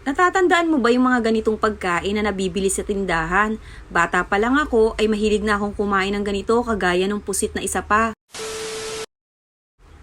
Natatandaan mo ba yung mga ganitong pagkain na nabibili sa tindahan? Bata pa lang ako ay mahilig na akong kumain ng ganito kagaya ng pusit na isa pa.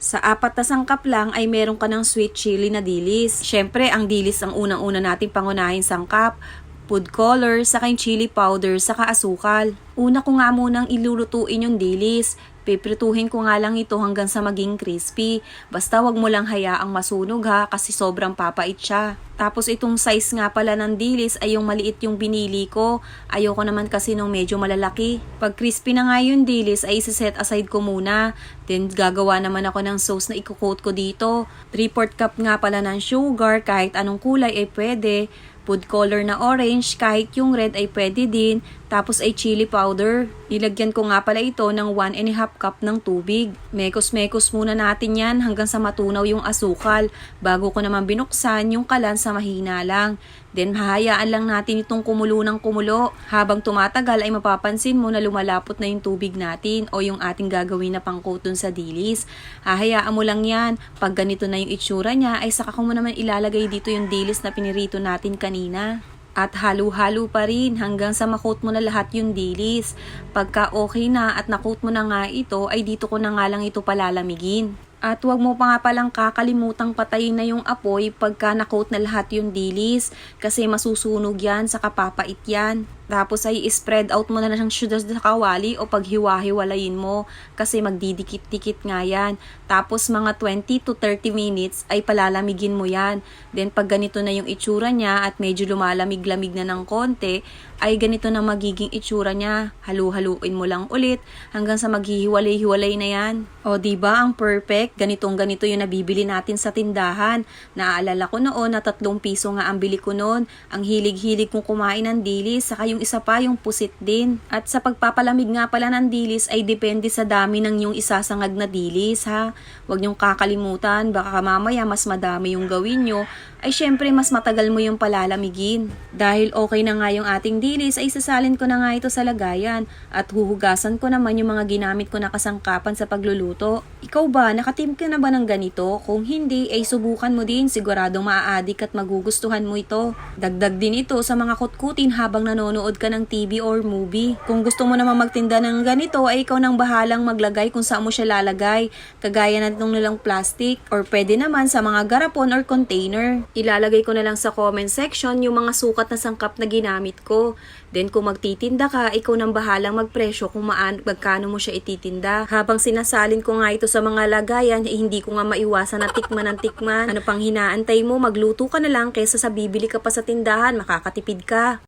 Sa 4 na sangkap lang ay meron ka ng sweet chili na dilis. Siyempre, ang dilis ang unang-una nating pangunahing sangkap. Food color, saka yung chili powder, saka asukal. Una ko nga munang ilulutuin yung dilis. Piprituhin ko nga lang ito hanggang sa maging crispy. Basta wag mo lang hayaang masunog ha kasi sobrang papait siya. Tapos itong size nga pala ng dilis ay yung maliit yung binili ko. Ayoko naman kasi nung medyo malalaki. Pag crispy na nga yung dilis ay isa-set aside ko muna. Then gagawa naman ako ng sauce na i-coat ko dito. 3/4 cup nga pala ng sugar, kahit anong kulay ay pwede. Food color na orange, kahit yung red ay pwede din. Tapos ay chili powder. Nilagyan ko nga pala ito ng 1½ cup ng tubig. Mekos-mekos muna natin yan hanggang sa matunaw yung asukal. Bago ko naman binuksan yung kalan sa mahina lang. Then hahayaan lang natin itong kumulo ng kumulo. Habang tumatagal ay mapapansin mo na lumalapot na yung tubig natin o yung ating gagawin na pang-coat dun sa dilis. Hahayaan mo lang yan. Pag ganito na yung itsura niya ay saka ko mo naman ilalagay dito yung dilis na pinirito natin kanina. At halo-halo pa rin hanggang sa makoat mo na lahat yung dilis. Pagka okay na at nakoat mo na nga ito, ay dito ko na nga lang ito palalamigin. At huwag mo pa nga palang kakalimutang patayin na yung apoy pagka nakoat na lahat yung dilis kasi masusunog yan, saka papait yan. Tapos ay spread out mo na lang siya sa kawali o paghiwa-hiwalayin mo kasi magdidikit-dikit nga yan. Tapos mga 20 to 30 minutes ay palalamigin mo yan. Then pag ganito na yung itsura niya at medyo lumalamig-lamig na ng konti, ay ganito na magiging itsura niya. Halu-haluin mo lang ulit hanggang sa maghihiwalay-hiwalay na yan. O diba ang perfect? Ganitong-ganito yung nabibili natin sa tindahan. Naaalala ko noon na 3 piso nga ang bili ko noon. Ang hilig-hilig kong kumain ng dilis, saka yung isa pa yung pusit din. At sa pagpapalamig nga pala ng dilis ay depende sa dami ng yung isasangag na dilis ha. Huwag niyong kakalimutan, baka mamaya mas madami yung gawin nyo, ay syempre mas matagal mo yung palalamigin. Dahil okay na nga yung ating dilis ay sasalin ko na nga ito sa lagayan at huhugasan ko naman yung mga ginamit ko na kasangkapan sa pagluluto. Ikaw ba, nakatim ka na ba ng ganito? Kung hindi, ay subukan mo din, siguradong maaadik at magugustuhan mo ito. Dagdag din ito sa mga kutkutin habang nanonood ka ng TV or movie. Kung gusto mo naman magtinda ng ganito, ay ikaw nang bahalang maglagay kung saan mo siya lalagay. Kagaya na itong nilang plastic or pwede naman sa mga garapon or container. Ilalagay ko na lang sa comment section yung mga sukat na sangkap na ginamit ko. Then kung magtitinda ka, ikaw nang bahalang magpresyo kung magkano mo siya ititinda. Habang sinasalin ko nga ito sa mga lagayan, hindi ko nga maiwasan na tikman ng tikman. Ano pang hinaantay mo? Magluto ka na lang kaysa sa bibili ka pa sa tindahan, makakatipid ka.